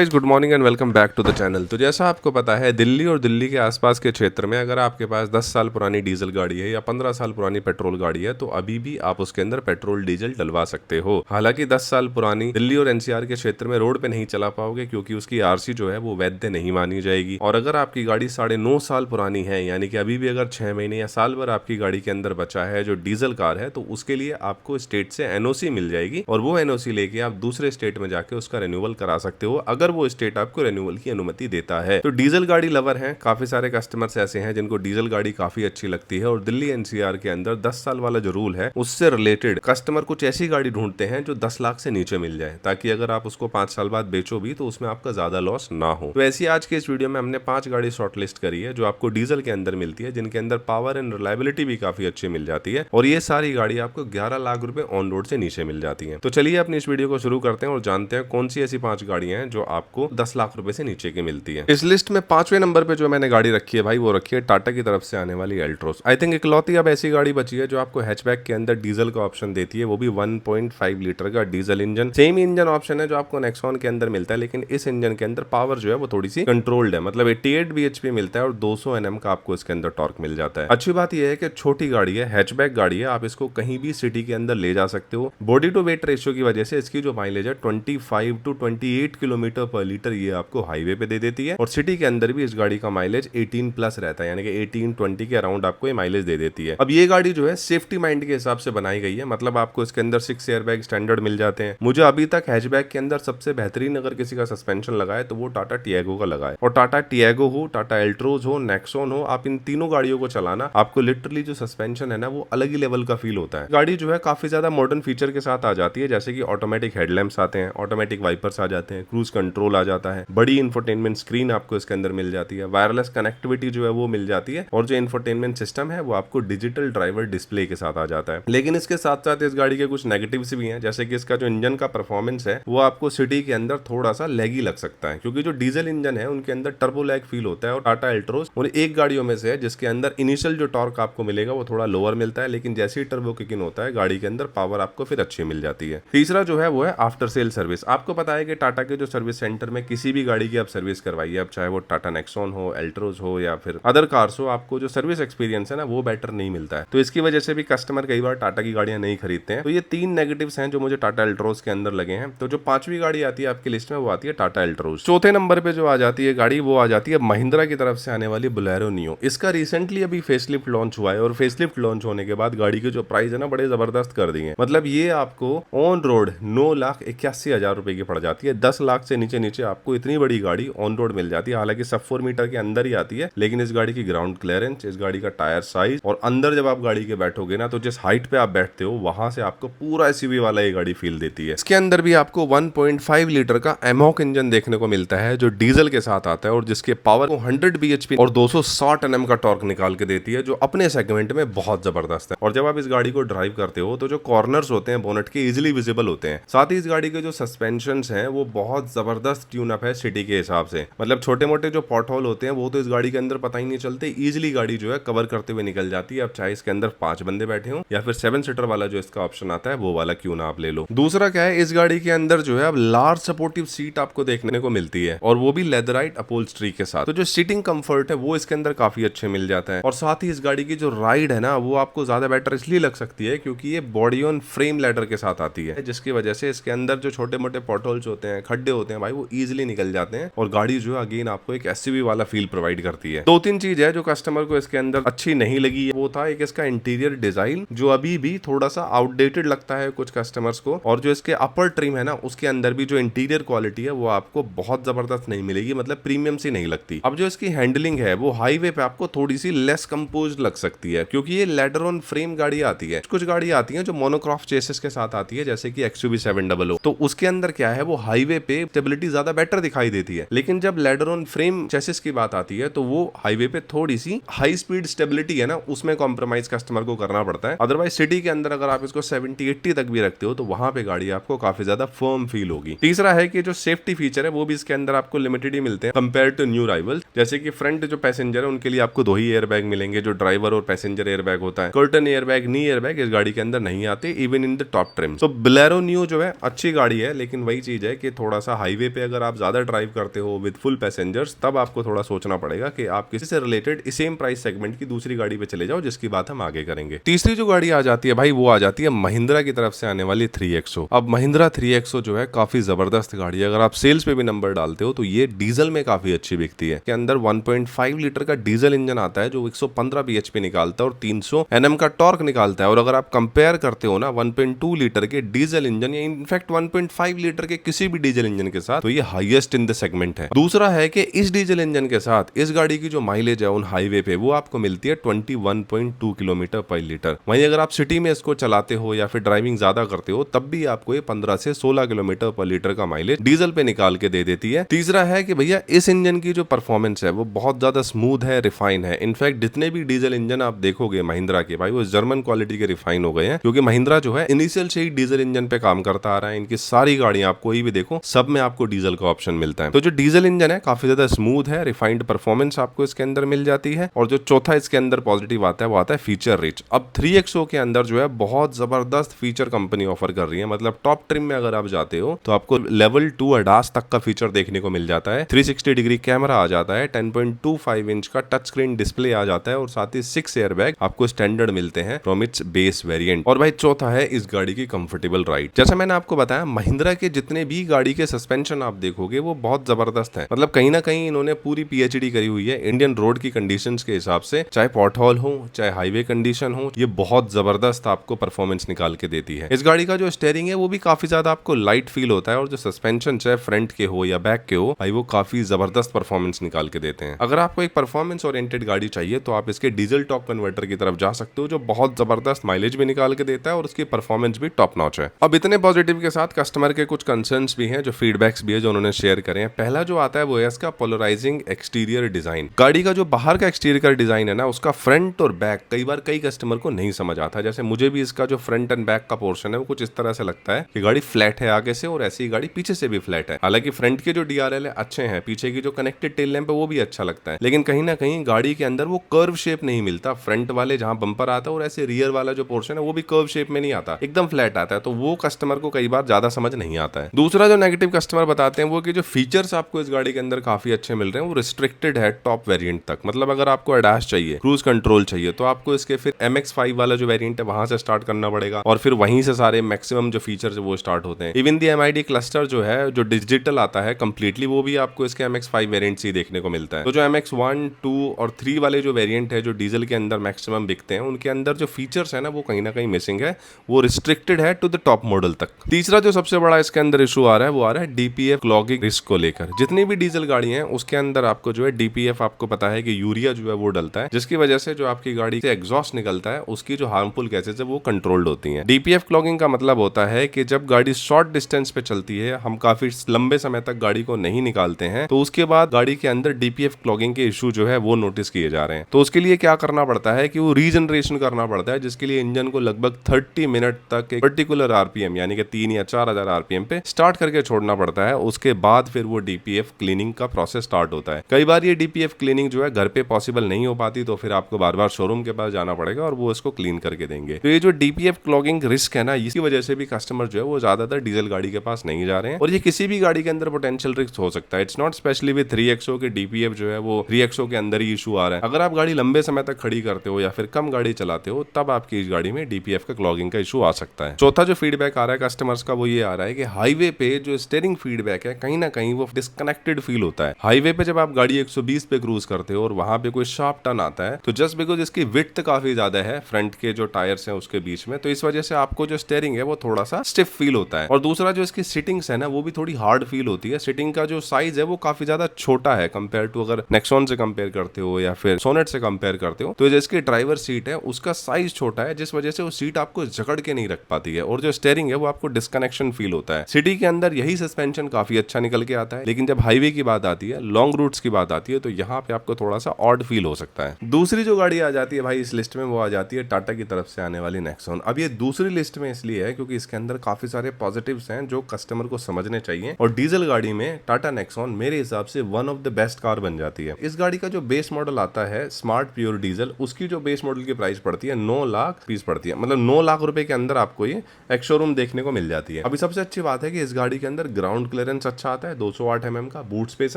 Good morning and welcome back to the channel. तो जैसा आपको पता है, दिल्ली और दिल्ली के आसपास के क्षेत्र में अगर आपके पास 10 साल पुरानी डीजल गाड़ी है या 15 साल पुरानी पेट्रोल गाड़ी है तो अभी भी आप उसके अंदर पेट्रोल डीजल डलवा सकते हो। हालांकि 10 साल पुरानी दिल्ली और एनसीआर के क्षेत्र में रोड पे नहीं चला पाओगे क्योंकि उसकी आरसी जो है वो वैध नहीं मानी जाएगी। और अगर आपकी गाड़ी 9.5 साल पुरानी है, यानी कि अभी भी अगर 6 महीने या साल भर आपकी गाड़ी के अंदर बचा है जो डीजल कार है, तो उसके लिए आपको स्टेट से एनओसी मिल जाएगी और वो एनओसी लेके आप दूसरे स्टेट में जाके उसका रिन्यूअल करा सकते हो अगर वो स्टेट आपको रिन्यूअल की अनुमति देता है। तो डीजल गाड़ी लवर हैं, काफी सारे कस्टमर्स ऐसे हैं जिनको डीजल गाड़ी काफी अच्छी लगती है और दिल्ली एनसीआर के अंदर 10 साल वाला जो रूल है उससे रिलेटेड कस्टमर कुछ ऐसी गाड़ी ढूंढते हैं जो 10 लाख से नीचे मिल जाए, ताकि अगर आप उसको 5 साल बाद बेचो भी तो उसमें आपका ज्यादा लॉस ना हो। तो ऐसी आज के इस वीडियो में हमने 5 गाड़ी शॉर्टलिस्ट करी है जो आपको डीजल के अंदर मिलती है, जिनके अंदर पावर एंड रिलायबिलिटी भी काफी अच्छी मिल जाती है और ये सारी गाड़ी आपको 11 लाख रुपए ऑन रोड से नीचे मिल जाती है। तो चलिए अपनी इस वीडियो को शुरू करते हैं और जानते हैं कौन सी ऐसी 5 गाड़ियां हैं जो आपको 10 लाख रुपए से नीचे की मिलती है। इस लिस्ट में 5वें नंबर पे जो मैंने गाड़ी रखी है भाई, वो रखी है टाटा की तरफ से आने वाली एल्ट्रोस। आई थिंक इकलौती अब ऐसी गाड़ी बची है जो आपको हैचबैक के अंदर डीजल का ऑप्शन देती है, वो भी 1.5 लीटर का diesel engine. Same engine option है जो आपको नेक्सॉन के अंदर मिलता है, लेकिन इस इंजन के अंदर पावर जो है वो थोड़ी सी कंट्रोल्ड है, मतलब 88 bhp मिलता है और 200 Nm का आपको इसके अंदर टॉर्क मिल जाता है। अच्छी बात यह है कि छोटी गाड़ी है, हैचबैक गाड़ी है, आप इसको कहीं भी सिटी के अंदर ले जा सकते हो। बॉडी टू वेट रेशियो की वजह से इसकी जो माइलेज है 25 to 28 किलोमीटर पर लीटर ये आपको हाईवे पे दे देती है और सिटी के अंदर भी इस गाड़ी का माइलेज 18 प्लस रहता है, यानी कि 18-20 के अराउंड आपको ये माइलेज दे देती है। अब ये गाड़ी जो है सेफ्टी माइंड के हिसाब से बनाई गई है, मतलब आपको इसके अंदर 6 एयरबैग स्टैंडर्ड मिल जाते हैं। मुझे अभी तक हैचबैक के अंदर सबसे बेहतरीन अगर किसी का सस्पेंशन लगा है तो वो टाटा टियागो का लगा है। और टाटा टियागो हो, टाटा एल्ट्रोज हो, नेक्सॉन हो, आप इन तीनों गाड़ियों को चलाना आपको लिटरली जो सस्पेंशन है ना वो अलग ही लेवल का फील होता है। गाड़ी जो है काफी ज्यादा मॉडर्न फीचर के साथ आ जाती है, जैसे कि ऑटोमेटिक हेडलैम्प्स आते हैं, ऑटोमेटिक वाइपर्स आ जाते हैं, क्रूज कंट्रोल आ जाता है, बड़ी इंफोटेनमेंट स्क्रीन आपको इसके अंदर मिल जाती है, वायरलेस कनेक्टिविटी जो है वो मिल जाती है और जो इंफोटेनमेंट सिस्टम है वो आपको डिजिटल ड्राइवर डिस्प्ले के साथ आ जाता है। लेकिन इसके साथ साथ इस गाड़ी के कुछ नेगेटिव्स भी हैं, जैसे कि इसका जो इंजन का परफॉर्मेंस है वो आपको सिटी के अंदर थोड़ा सा लैगी लग सकता है, क्योंकि जो डीजल इंजन है उनके अंदर टर्बो लैग फील होता है। और टाटा एल्ट्रोस उन एक गाड़ियों में से है जिसके अंदर इनिशियल जो टॉर्क आपको मिलेगा वो थोड़ा लोअर मिलता है, लेकिन जैसे ही टर्बो किक इन होता है गाड़ी के अंदर पावर आपको फिर अच्छी मिल जाती है। तीसरा जो है वो है आफ्टर सेल सर्विस। आपको पता है कि टाटा के जो सर्विस सेंटर में किसी भी गाड़ी की आप सर्विस करवाइए, अब चाहे वो टाटा नेक्सॉन हो, एल्ट्रोज हो या फिर अदर कार्स हो, आपको जो सर्विस एक्सपीरियंस है ना वो बेटर नहीं मिलता है। तो इसकी वजह से भी कस्टमर कई बार टाटा की गाड़ियां नहीं खरीदते हैं। तो ये 3 नेगेटिव्स हैं जो मुझे टाटा एल्ट्रोज के अंदर लगे हैं। तो जो 5वीं गाड़ी आती है आपकी लिस्ट में वो आती है टाटा एल्ट्रोज। चौथे नंबर पे जो आ जाती है गाड़ी वो आ जाती है महिंद्रा की तरफ से आने वाली बोलेरो नियो। इसका रिसेंटली अभी फेसलिफ्ट लॉन्च हुआ है और फेसलिफ्ट लॉन्च होने के बाद गाड़ी के जो प्राइस है ना बड़े जबरदस्त कर दिए। मतलब ये आपको ऑन रोड 9,81,000 रुपए की पड़ जाती है। 10 लाख से नीचे नीचे आपको इतनी बड़ी गाड़ी ऑन रोड मिल जाती है। हालांकि सब 4 मीटर के अंदर ही आती है, लेकिन इस गाड़ी की ग्राउंड क्लियरेंस, इस गाड़ी का टायर साइज और अंदर जब आप गाड़ी के बैठोगे ना तो जिस हाइट पे आप बैठते हो वहां से आपको पूरा एसयूवी वाला ये गाड़ी फील देती है। इसके अंदर भी आपको 1.5 लीटर का एमॉक इंजन देखने को मिलता है जो डीजल के साथ आता है और जिसके पावर को 100 bhp और 260 Nm का टॉर्क निकाल के देती है, जो अपने सेगमेंट में बहुत जबरदस्त है। और जब आप इस गाड़ी को ड्राइव करते हो तो जो कॉर्नर्स होते हैं बोनेट के इजिली विजिबल होते हैं। साथ ही इस गाड़ी के जो सस्पेंशन हैं वो बहुत जबरदस्त ट्यून अप है सिटी के हिसाब से। मतलब छोटे मोटे जो पॉट होल होते हैं वो तो इस गाड़ी के अंदर पता ही नहीं चलते, इजिली गाड़ी जो है कवर करते हुए निकल जाती है। अब चाहे इसके अंदर 5 बंदे बैठे हो या फिर 7 सीटर वाला जो इसका ऑप्शन आता है वो वाला क्यों ना आप ले लो। दूसरा क्या है, इस गाड़ी के अंदर जो है अब लार्ज सपोर्टिव सीट आपको देखने को मिलती है और वो भी लेदराइट अपहोल्स्ट्री के साथ। तो जो सीटिंग कंफर्ट है वो इसके अंदर काफी अच्छे मिल जाता है। और साथ ही इस गाड़ी की जो राइड है ना वो आपको ज्यादा बेटर इसलिए लग सकती है क्योंकि ये बॉडी ऑन फ्रेम लैडर के साथ आती है, जिसकी वजह से इसके अंदर जो छोटे मोटे पॉटहोल्स होते हैं, खड्डे होते हैं भाई, वो इजीली निकल जाते हैं और गाड़ी जो है अगेन आपको एक एसयूवी वाला फील प्रोवाइड करती है। 2-3 चीज है जो कस्टमर को इसके अंदर अच्छी नहीं लगी है। वो था एक इसका इंटीरियर डिजाइन जो अभी भी थोड़ा सा आउटडेटेड लगता है कुछ कस्टमर्स को, और जो इसके अपर ट्रिम है ना उसके अंदर भी जो इंटीरियर क्वालिटी है वो आपको बहुत जबरदस्त नहीं मिलेगी, मतलब प्रीमियम सी नहीं लगती। अब जो इसकी हैंडलिंग है वो हाईवे पे आपको थोड़ी सी लेस कंपोज्ड लग सकती है क्योंकि ये लेडर ऑन फ्रेम गाड़ी आती है। कुछ गाड़ी आती है जो मोनोक्रॉफ चेसिस के साथ आती है, जैसे कि XUV700, तो उसके अंदर क्या है वो हाईवे पे स्टेबिलिटी ज्यादा बेटर दिखाई देती है। लेकिन जब लेडर ऑन फ्रेम चेसिस की बात आती है तो वो हाईवे पे थोड़ी सी हाई स्पीड स्टेबिलिटी है ना उसमें कॉम्प्रोमाइज कस्टमर को करना पड़ता है। अदरवाइज सिटी के अंदर अगर आप इसको 70-80 तक भी रखते हो तो वहां पे गाड़ी आपको काफी ज्यादा फर्म फील होगी। तीसरा है कि जो सेफ्टी फीचर है वो भी इसके अंदर आपको लिमिटेड ही मिलते हैं कंपेयर टू न्यू राइवल। जैसे कि फ्रंट जो पैसेंजर है उनके लिए आपको 2 ही एयरबैग मिलेंगे, जो ड्राइवर और पैसेंजर एयरबैग होता है। कर्टन एयरबैग, नी एयरबैग इस गाड़ी के अंदर नहीं आते even in the top trim. तो बोलेरो नियो जो है अच्छी गाड़ी है, लेकिन वही चीज है कि थोड़ा सा हाईवे पे अगर आप ज्यादा ड्राइव करते हो विद फुल पैसेंजर्स, तब आपको थोड़ा सोचना पड़ेगा कि आप किसी से रिलेटेड सेम प्राइस सेगमेंट की दूसरी गाड़ी पे चले जाओ, जिसकी बात हम आगे करेंगे। तीसरी जो गाड़ी आ जाती है भाई, वो आ जाती है महिंद्रा की तरफ से आने वाली 3XO। अब महिंद्रा 3XO जो है काफी जबरदस्त गाड़ी है। अगर आप सेल्स पे भी नंबर डालते हो तो ये डीजल में काफी अच्छी बिकती है। के अंदर 1.5 लीटर का डीजल इंजन आता है जो 115 bhp निकालता है और 300 Nm का टॉर्क निकालता है। और अगर आप कंपेयर करते हो ना 1.2 लीटर के डीजल इंजन या इनफैक्ट 1.5 लीटर के किसी भी डीजल इंजन के साथ, तो ये हाईएस्ट इन द सेगमेंट है। दूसरा है कि इस डीजल इंजन के साथ इस गाड़ी की जो माइलेज है ऑन हाईवे पे वो आपको मिलती है 21.2 किलोमीटर पर लीटर। वहीं अगर आप सिटी में इसको चलाते हो या फिर ड्राइविंग ज्यादा करते हो तब भी आपको ये 15 से 16 किलोमीटर पर लीटर का माइलेज डीजल पे निकाल के दे देती है। तीसरा है कि भैया इस इंजन की जो परफॉर्मेंस है वो बहुत ज्यादा स्मूथ है, रिफाइन है। इनफैक्ट जितने भी डीजल इंजन आप देखोगे महिंद्रा के भाई, वो जर्मन क्वालिटी के रिफाइन हो गए हैं, क्योंकि महिंद्रा जो है इनिशियल से ही डीजल इंजन पे काम करता आ रहा है। इनकी सारी गाड़ियां आप कोई भी देखो सब में आपको डीजल का ऑप्शन मिलता है। तो जो डीजल इंजन है काफी ज्यादा स्मूथ है, रिफाइंड परफॉर्मेंस आपको इसके अंदर मिल जाती है। और जो चौथा इसके अंदर पॉजिटिव आता है वो आता है फीचर रिच। अब 3XO के अंदर जो है बहुत जबरदस्त फीचर कंपनी ऑफर कर रही है। मतलब टॉप ट्रिम में अगर आप जाते हो तो आपको लेवल 2 ADAS तक का फीचर देखने को मिल जाता है। 360 डिग्री कैमरा आ जाता है, 10.25 इंच का टच स्क्रीन डिस्प्ले आ जाता है और साथ ही 6 एयरबैग आपको स्टैंडर्ड मिलते हैं फ्रॉम इट्स बेस वेरिएंट। और भाई चौथा है इस गाड़ी की कंफर्टेबल राइड। जैसा मैंने आपको बताया महिंद्रा के जितने भी गाड़ी के सस्पेंशन आप देखोगे वो बहुत जबरदस्त है। मतलब कहीं ना कहीं इन्होंने पूरी PhD करी हुई है इंडियन रोड की कंडीशंस के हिसाब से, चाहे पॉट होल हो चाहे हाईवे कंडीशन हो, ये बहुत जबरदस्त आपको परफॉर्मेंस निकाल के देती है। इस गाड़ी का जो स्टीयरिंग है वो भी काफी ज्यादा आपको लाइट फील होता है और जो सस्पेंशन चाहे फ्रंट के हो या बैक के हो भाई वो काफी जबरदस्त परफॉर्मेंस निकाल के देते हैं। अगर आपको एक परफॉर्मेंस ओरिएंटेड गाड़ी चाहिए तो आप इसके डीजल टॉप कन्वर्टर की तरफ जा सकते हो, जो बहुत जबरदस्त माइलेज भी निकाल के देता है और उसकी परफॉर्मेंस भी टॉप नॉच है। अब इतने पॉजिटिव के साथ कस्टमर के कुछ कंसर्न्स भी हैं, जो फीडबैक्स भी है जो उन्होंने शेयर करे हैं। पहला जो आता है वो है इसका पोलराइजिंग एक्सटीरियर डिजाइन। गाड़ी का जो बाहर का एक्सटीरियर का डिजाइन है ना, उसका फ्रंट और बैक कई बार कई कस्टमर को नहीं समझ आता। जैसे मुझे भी इसका जो फ्रंट एंड बैक का पोर्शन है वो कुछ इस तरह से लगता है कि गाड़ी फ्लैट है आगे से और ऐसी गाड़ी पीछे से भी फ्लैट है। हालांकि फ्रंट के जो DRL है अच्छे हैं, पीछे की जो कनेक्टेड टेल लैंप है वो भी अच्छा लगता है, लेकिन कहीं ना कहीं गाड़ी के अंदर वो कर्व शेप नहीं मिलता। फ्रंट वाले जहां बंपर आता है और ऐसे रियर वाला जो पोर्शन है वो भी कर्व शेप में नहीं आता, एकदम फ्लैट आता है। तो वो कस्टमर को कई बार ज्यादा समझ नहीं आता है। दूसरा जो नेगेटिव कस्टमर बताते हैं वो कि जो फीचर्स आपको इस गाड़ी के अंदर काफी अच्छे मिल रहे हैं वो रिस्ट्रिक्टेड है टॉप वेरिएंट तक। मतलब अगर आपको ADAS चाहिए, क्रूज कंट्रोल चाहिए, तो आपको इसके फिर MX5 वाला जो वेरिएंट है वहां से स्टार्ट करना पड़ेगा और फिर वहीं से सारे मैक्सिमम जो फीचर्स है वो स्टार्ट होते हैं। इवन दी MID क्लस्टर जो है जो डिजिटल आता है कंप्लीटली, वो भी आपको इसके MX5 वेरिएंट से ही देखने को मिलता है। तो जो MX1, 2 और 3 वाले जो वेरिएंट है जो डीजल के अंदर मैक्सिमम बिकते हैं, उनके अंदर जो फीचर्स है ना वो कहीं ना कहीं मिसिंग है, वो रिस्ट्रिक्टेड है टू द टॉप मॉडल तक। तीसरा जो सबसे बड़ा इसके अंदर इशू आ रहा है वो आ रहा है DPF क्लॉगिंग रिस्क को लेकर। जितनी भी डीजल गाड़ी है उसके अंदर आपको जो है DPF, आपको पता है कि यूरिया जो है वो डलता है, जिसकी वजह से जो आपकी गाड़ी से एग्जॉस्ट निकलता है उसकी जो हार्मफुल गैसेज है वो कंट्रोल्ड होती हैं। DPF क्लॉगिंग का मतलब होता है कि जब गाड़ी शॉर्ट डिस्टेंस पे चलती है, हम काफी लंबे समय तक गाड़ी को नहीं निकालते हैं, तो उसके बाद गाड़ी के अंदर DPF क्लॉगिंग के इशू जो है वो नोटिस किए जा रहे हैं। तो उसके लिए क्या करना पड़ता है कि वो रीजनरेशन करना पड़ता है, जिसके लिए इंजन को लगभग 30 मिनट तक एक पर्टिकुलर RPM यानी कि 3 या 4000 RPM पे स्टार्ट करके छोड़ना पड़ता है। उसके बाद फिर वो DPF क्लीनिंग का प्रोसेस स्टार्ट होता है। कई बार ये DPF क्लीनिंग जो है घर पे पॉसिबल नहीं हो पाती, तो फिर आपको बार बार शोरूम के पास जाना पड़ेगा और वो इसको क्लीन करके देंगे। तो ये जो DPF क्लॉगिंग रिस्क है ना, इसकी वजह से भी कस्टमर जो है वो ज्यादातर डीजल गाड़ी के पास नहीं जा रहे हैं और ये किसी भी गाड़ी के अंदर पोटेंशियल रिस्क हो सकता है। It's not specially with 3XO के DPF जो है वो 3XO के अंदर ही इशू आ रहा है। अगर आप गाड़ी लंबे समय तक खड़ी करते हो या फिर कम गाड़ी चलाते हो, तब आपकी इस गाड़ी में DPF का क्लॉगिंग का इशू आ सकता है। चौथा जो फीडबैक आ रहा है कस्टमर्स का वो ये आ रहा है कि हाईवे पे जो स्टीयरिंग फीडबैक है कहीं ना कहीं वो डिस्कनेक्टेड फील होता है। हाईवे पे जब आप गाड़ी 120 पे क्रूज करते हो और वहां पे कोई शार्प टर्न आता है, तो जस्ट बिकॉज इसकी विड्थ काफी ज्यादा है फ्रंट के जो टायर्स हैं उसके बीच में, तो इस वजह से आपको जो स्टीयरिंग है वो थोड़ा सा स्टिफ फील होता है। और दूसरा जो इसकी सीटिंग्स है ना वो भी थोड़ी हार्ड फील होती है। सीटिंग का जो साइज है वो काफी ज्यादा छोटा है कंपेयर टू अगर नेक्सॉन से कंपेयर करते हो या फिर सोनेट से कंपेयर करते हो, तो जिसकी ड्राइवर सीट है उसका साइज छोटा है, जिस वजह से वो सीट आपको जकड़ के नहीं रख पाती है और जो स्टीयरिंग है वो आपको डिस्कनेक्शन फील होता है। सिटी के अंदर यही सस्पेंशन काफी अच्छा निकल के आता है, लेकिन जब हाईवे की बात आती है, लॉन्ग रूट्स की बात आती है, तो यहाँ पे आपको थोड़ा सा ऑड फील हो सकता है। दूसरी जो गाड़ी आ जाती है भाई इस लिस्ट में वो आ जाती है टाटा की तरफ से आने वाली नेक्सॉन। अब ये दूसरी लिस्ट में इसलिए है क्योंकि इसके अंदर काफी सारे पॉजिटिव्स हैं जो कस्टमर को समझने चाहिए और डीजल गाड़ी में टाटा नेक्सॉन मेरे हिसाब से one of the best car बन जाती है। इस गाड़ी का जो बेस मॉडल आता है स्मार्ट प्योर डीजल, उसकी जो बेस मॉडल की प्राइस पड़ती है 9 लाख पीस पड़ती है। मतलब 9 लाख रुपए के अंदर आपको ये एक्स शोरूम देखने को मिल जाती है। अभी सबसे अच्छी बात है कि इस गाड़ी के अंदर ग्राउंड ग्राउंड क्लियरेंस अच्छा आता है 208 mm का, बूट स्पेस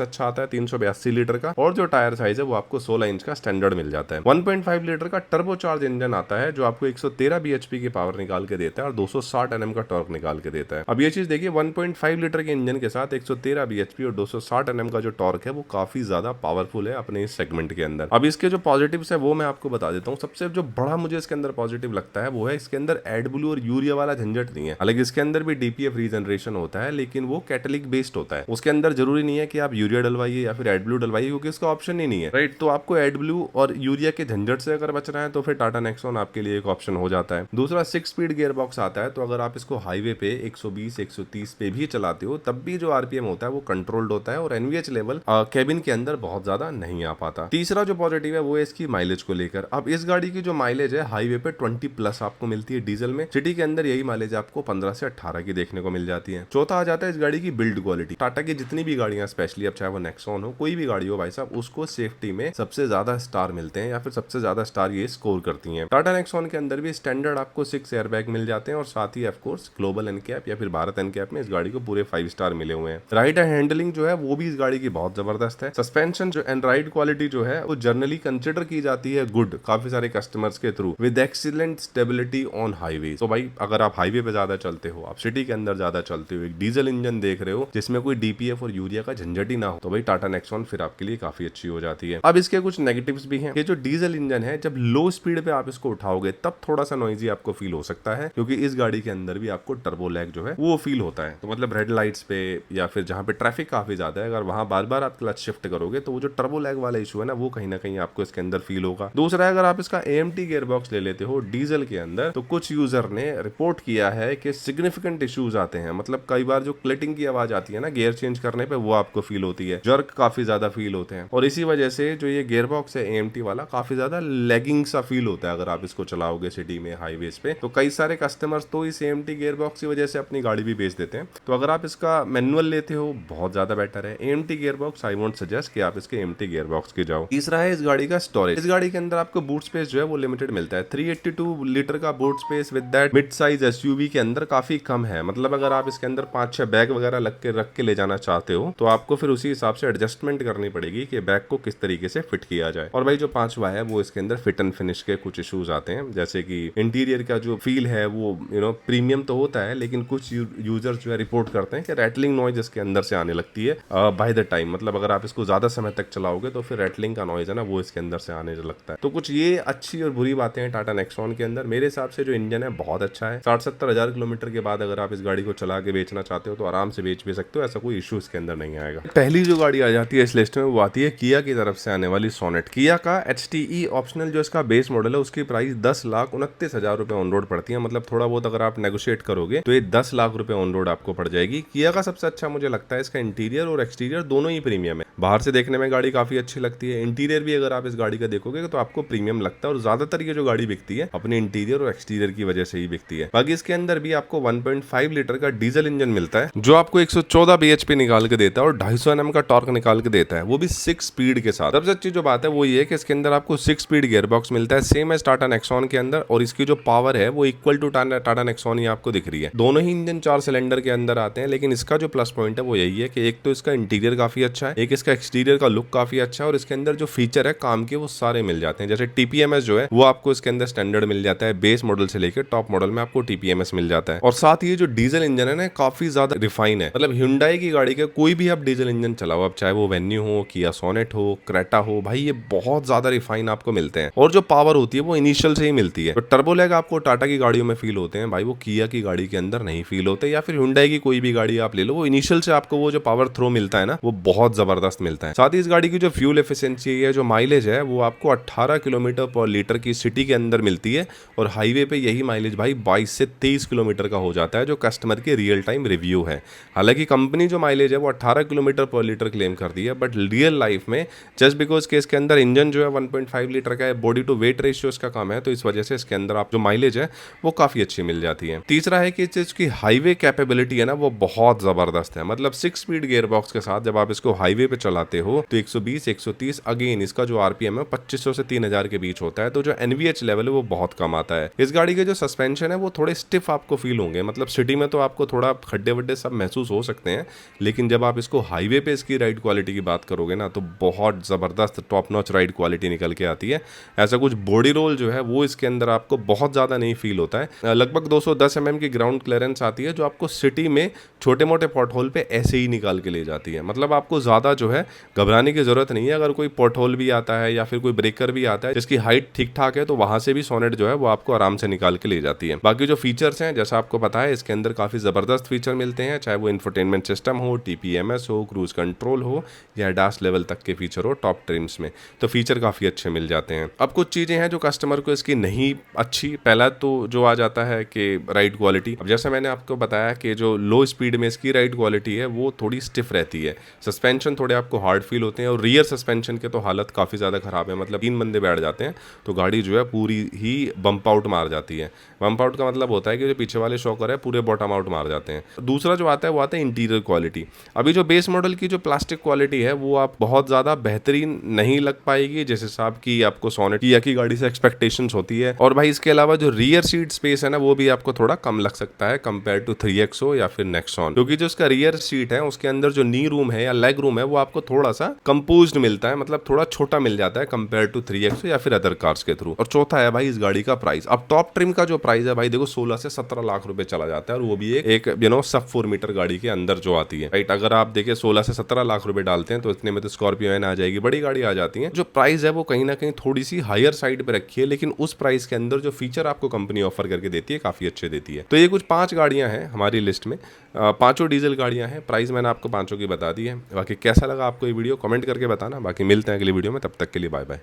अच्छा आता है 382 लीटर का, और जो टायर साइज है वो आपको 16 इंच का स्टैंडर्ड मिल जाता है। 1.5 लीटर का टर्बोचार्ज इंजन आता है जो आपको 113 bhp की पावर निकाल के देता है और 260 Nm का टॉर्क निकाल के देता है। अब ये चीज देखिए 1.5 लीटर के इंजन के साथ 113 bhp और 260 Nm का जो टॉर्क है वो काफी ज्यादा पावरफुल है अपने इस सेगमेंट के अंदर। अब इसके जो पॉजिटिव्स है वो मैं आपको बता देता हूँ। सबसे जो बड़ा मुझे इसके अंदर पॉजिटिव लगता है वो है इसके अंदर एडब्लू और यूरिया वाला झंझट नहीं है। हालांकि इसके अंदर भी डीपीएफ रीजनरेशन होता है लेकिन वो कैटलिक बेस्ड होता है। उसके अंदर जरूरी नहीं है कि आप यूरिया डलवाइए या फिर एडब्लू डलवाइए क्योंकि इसका ऑप्शन ही नहीं है, राइट। तो आपको एडब्लू और यूरिया के झंझट से अगर बचना है तो फिर टाटा नेक्सॉन आपके लिए एक ऑप्शन हो जाता है। दूसरा 6 स्पीड गियर बॉक्स आता है, तो अगर आप इसको हाईवे पे 120 130 पे भी चलाते हो तब भी जो आरपीएम होता है वो कंट्रोल्ड होता है और एनवीएच लेवल केबिन के अंदर बहुत ज्यादा नहीं आ पाता। तीसरा जो पॉजिटिव है वो है इसकी माइलेज को लेकर। अब इस गाड़ी की जो माइलेज है हाईवे पे 20+ आपको मिलती है डीजल में, सिटी के अंदर यही माइलेज आपको 15 से 18 की देखने को मिल जाती है। चौथा आ जाता है इस गाड़ी की बिल्ड क्वालिटी। टाटा की जितनी भी गाड़ियां स्पेशली, अब चाहे वो नेक्सॉन हो कोई भी गाड़ी हो भाई साहब, उसको सेफ्टी में सबसे ज्यादा स्टार मिलते हैं या फिर सबसे ज्यादा स्टार ये स्कोर करती हैं। टाटा नेक्सॉन के अंदर भी स्टैंडर्ड आपको 6 एयरबैग मिल जाते हैं और साथ ही ऑफकोर्स ग्लोबल एनकैप या फिर भारत एनकैप में इस गाड़ी को पूरे 5 स्टार मिले हुए हैं। राइड एंड हैंडलिंग जो है वो भी इस गाड़ी की बहुत जबरदस्त है। सस्पेंशन जो एंड राइड क्वालिटी जो है वो जनरली कंसिडर की जाती है गुड काफी सारे कस्टमर्स के through, with excellent stability on highway. तो भाई अगर आप हाईवे पे ज्यादा चलते हो, आप सिटी के अंदर ज्यादा चलते हो, एक डीजल इंजन देख रहे हो जिसमें कोई डीपीएफ और यूरिया का झंझट ही ना हो, तो भाई टाटा नेक्सॉन फिर आपके लिए काफी अच्छी हो जाती है। अब इसके कुछ नेगेटिव्स भी हैं। ये जो डीजल इंजन है जब लो स्पीड पे आप इसको उठाओगे तब थोड़ा सा नॉइजी आपको फील हो सकता है क्योंकि इस गाड़ी के अंदर भी आपको टर्बो लैग जो है वो फील होता है। तो मतलब रेड लाइट्स पे या फिर जहां पे ट्रैफिक काफी ज्यादा है, अगर वहां बार बार आप क्लच शिफ्ट करोगे तो वो जो टर्बो लैग वाला इशू है ना वो कहीं ना कहीं आपको इसके अंदर फील होगा। दूसरा अगर आप इसका एएमटी गियर बॉक्स ले लेते हो डीजल के अंदर, तो कुछ यूजर ने रिपोर्ट किया है कि सिग्निफिकेंट इश्यूज आते हैं। मतलब कई बार जो क्लिटिंग की आवाज आती है ना गियर चेंज करने पे वो आपको फील होती है, जर्क काफी ज्यादा फील होते हैं और इसी वजह से जो ये गियर बॉक्स है एएमटी वाला काफी ज्यादा लैगिंग सा फील होता है अगर आप इसको चलाओगे सिटी में हाईवेज पे। तो कई सारे कस्टमर्स तो इस एएमटी गियर बॉक्स की वजह से अपनी गाड़ी भी बेच देते हैं। तो अगर आप इसका मैनुअल लेते हो बहुत ज्यादा बेटर है। AMT gearbox I won't suggest कि आप इसके एएमटी गियर बॉक्स के जाओ। तीसरा है इस गाड़ी का स्टोरेज। इस गाड़ी के अंदर आपको बूट स्पेस जो है वो लिमिटेड मिलता है। 382 लीटर का boot space with that mid size SUV के अंदर काफी कम है। मतलब अगर आप इसके अंदर 5-6 बैग वगैरह रख के ले जाना चाहते हो तो आपको फिर उसी हिसाब से एडजस्टमेंट करनी पड़ेगी कि बैग को किस तरीके से फिट किया जाए। और भाई जो पांचवा है वो इसके अंदर फिट एंड फिनिश के कुछ इश्यूज आते हैं, जैसे कि इंटीरियर का जो फील है वो प्रीमियम तो होता है लेकिन कुछ यूजर्स जो है रिपोर्ट करते हैं कि रैटलिंग नॉइज इसके अंदर से आने लगती है बाय द टाइम। मतलब अगर आप इसको ज्यादा समय तक चलाओगे तो फिर रैटलिंग का नॉइज है ना वो इसके अंदर से आने लगता है। तो कुछ ये अच्छी और बुरी बातें हैं टाटा नेक्सॉन के अंदर। मेरे हिसाब से जो इंजन है बहुत अच्छा है। 60-70 हजार किलोमीटर के बाद अगर आप इस गाड़ी को चला के बेचना चाहते हो तो आराम से बेच भी सकते हो, ऐसा कोई इशू इसके अंदर नहीं आएगा। पहली जो गाड़ी आ जाती है इस लिस्ट में वो आती है किया की तरफ से आने वाली सोनेट। किया का HTE ऑप्शनल जो इसका बेस मॉडल है उसकी प्राइस 10,29,000 रुपए ऑन रोड पड़ती है। मतलब थोड़ा बहुत अगर आप नेगोशिएट करोगे तो ये 10 लाख रुपए ऑन रोड आपको पड़ जाएगी। किया का सबसे अच्छा मुझे लगता है इसका इंटीरियर और एक्सटीरियर दोनों ही प्रीमियम है। बाहर से देखने में गाड़ी काफी अच्छी लगती है, इंटीरियर भी अगर आप इस गाड़ी का देखोगे तो आपको प्रीमियम लगता है और ज्यादातर ये जो गाड़ी बिकती है अपने इंटीरियर और एक्सटीरियर की वजह से ही बिकती है। बाकी इसके अंदर भी आपको 1.5 लीटर का डीजल इंजन मिलता है जो आपको 114 bhp निकाल के देता है और 250 Nm का टॉर्क निकाल के देता है, वो भी 6 स्पीड के साथ। सबसे अच्छी जो बात है वो ये है कि इसके अंदर आपको 6 स्पीड गियर बॉक्स मिलता है सेम एज टाटा नेक्सॉन के अंदर और इसकी जो पावर है वो इक्वल टू टाटा नेक्सॉन ही आपको दिख रही है। दोनों ही इंजन 4 सिलेंडर के अंदर आते हैं लेकिन इसका जो प्लस पॉइंट है वो यही है कि एक तो इसका इंटीरियर काफी अच्छा है, एक इसका एक्सटीरियर का लुक काफी अच्छा है और इसके अंदर जो फीचर है काम के वो सारे मिल जाते हैं। जैसे TPMS जो है वो आपको इसके अंदर स्टैंडर्ड मिल जाता है, बेस मॉडल से लेकर टॉप मॉडल में आपको TPMS मिल जाता है। और साथ ही जो डीजल इंजन है ना काफी ज्यादा रिफाइन है। मतलब Hyundai की गाड़ी के कोई भी आप डीजल इंजन चलाओ, अब चाहे वो वेन्यू हो, किया सोनेट हो, क्रेटा हो, भाई ये बहुत ज्यादा रिफाइन आपको मिलते हैं और जो पावर होती है वो इनिशियल से ही मिलती है। तो टर्बो लैग आपको टाटा की गाड़ियों में फील होते हैं भाई, वो किया की गाड़ी के अंदर नहीं फील होते। या फिर Hyundai की कोई भी गाड़ी आप ले लो, वो इनिशियल से आपको वो जो पावर थ्रो मिलता है ना वो बहुत जबरदस्त मिलता है। साथ ही इस गाड़ी की जो फ्यूल एफिशिएंसी है, जो माइलेज है, वो आपको 18 किलोमीटर पर लीटर की सिटी के अंदर मिलती है और हाईवे पे यही माइलेज भाई 22 से 23 किलोमीटर का हो जाता है, जो कस्टमर के रियल टाइम रिव्यू है। हालांकि कंपनी जो माइलेज है वो 18 किलोमीटर पर लीटर क्लेम करती है, बट रियल लाइफ में जस्ट बिकॉज के इसके अंदर इंजन जो है 1.5 लीटर का है, बॉडी टू वेट रेशियो इसका कम है, तो इस वजह से इसके अंदर आप जो माइलेज है वो काफी अच्छी मिल जाती है। तीसरा है कि इसकी हाईवे कैपेबिलिटी है ना वो बहुत जबरदस्त है। मतलब 6 स्पीड गियर बॉक्स के साथ जब आप इसको हाईवे पे चलाते हो तो 120 130 अगेन इसका जो आरपीएम है 2500 से 3000 के बीच होता है, तो जो एनवीएच लेवल है वो बहुत कम आता है। इस गाड़ी के जो सस्पेंशन है वो थोड़े स्टिफ आपको फील होंगे। मतलब सिटी में तो आपको थोड़ा खड्डे वड्डे सब महसूस महसूस हो सकते हैं, लेकिन जब आप इसको हाईवे पे इसकी राइड क्वालिटी की बात करोगे ना, तो बहुत ज़बरदस्त टॉप नॉच राइड क्वालिटी निकल के आती है। ऐसा कुछ बॉडी रोल जो है वो इसके अंदर आपको बहुत ज़्यादा नहीं फील होता है। लगभग 210 mm की ग्राउंड क्लियरेंस आती है, जो आपको सिटी में छोटे मोटे पॉट होल पे ऐसे ही निकाल के ले जाती है। मतलब आपको ज़्यादा जो है घबराने की ज़रूरत नहीं है। अगर कोई पॉट होल भी आता है या फिर कोई ब्रेकर भी आता है जिसकी हाइट ठीक ठाक है, तो वहाँ से भी सोनेट जो है वो आपको आराम से निकाल के ले जाती है। बाकी जो फीचर्स हैं, जैसा आपको पता है, इसके अंदर काफ़ी ज़बरदस्त फीचर मिलते हैं, चाहे वो इंफोटेनमेंट सिस्टम हो, TPMS हो, क्रूज कंट्रोल हो या डास लेवल तक के फीचर हो टॉप ट्रिम्स में, तो फीचर काफ़ी अच्छे मिल जाते हैं। अब कुछ चीज़ें हैं जो कस्टमर को इसकी नहीं अच्छी, पहला तो जो आ जाता है कि राइड क्वालिटी। अब जैसे मैंने आपको बताया कि जो लो स्पीड में इसकी राइड क्वालिटी है वो थोड़ी स्टिफ रहती है, सस्पेंशन थोड़े आपको हार्ड फील होते हैं, और रियर सस्पेंशन के तो हालत काफ़ी ज़्यादा ख़राब है। मतलब 3 बंदे बैठ जाते हैं तो गाड़ी जो है पूरी ही बम्प आउट मार जाती है। बम्प आउट का मतलब होता है कि जो पीछे वाले शॉकर है पूरे बॉटम आउट मार जाते हैं। दूसरा जो आता है वो आता है इंटीरियर क्वालिटी। अभी जो बेस मॉडल की जो प्लास्टिक क्वालिटी है वो आप बहुत ज़्यादा बेहतरीन नहीं लग पाएगी जिस हिसाब की आपको सोनेट किया की गाड़ी से एक्सपेक्टेशंस होती है। और भाई इसके अलावा जो रियर सीट स्पेस है ना, वो भी आपको थोड़ा कम लग सकता है कंपेयर टू 3XO या फिर नेक्सॉन, क्योंकि जो इसका रियर सीट है उसके अंदर जो नी रूम है या लेग रूम है वो आपको थोड़ा सा कंपोज्ड मिलता है, मतलब थोड़ा छोटा मिल जाता है कंपेयर टू 3XO या फिर अदर कार्स के थ्रू। और चौथा है भाई इस गाड़ी का प्राइस। अब टॉप ट्रिम का जो प्राइस है भाई देखो 16 से 17 लाख रुपए चला जाता है, और वो भी एक सब 4 मीटर गाड़ी के अंदर जो आती है, राइट। अगर आप देखिए 16 से 17 लाख रुपए डालते हैं तो इतने में तो स्कॉर्पियो एन आ जाएगी, बड़ी गाड़ी आ जाती है। जो प्राइस है वो कहीं ना कहीं थोड़ी सी हायर साइड पे रखी है, लेकिन उस प्राइस के अंदर जो फीचर आपको कंपनी ऑफर करके देती है काफी अच्छे देती है। तो ये कुछ 5 गाड़ियां हैं हमारी लिस्ट में, पांचों डीजल गाड़ियां हैं। प्राइस मैंने आपको पांचों की बता दी है। बाकी कैसा लगा आपको ये वीडियो कमेंट करके बताना। बाकी मिलते हैं अगली वीडियो में, तब तक के लिए बाय बाय।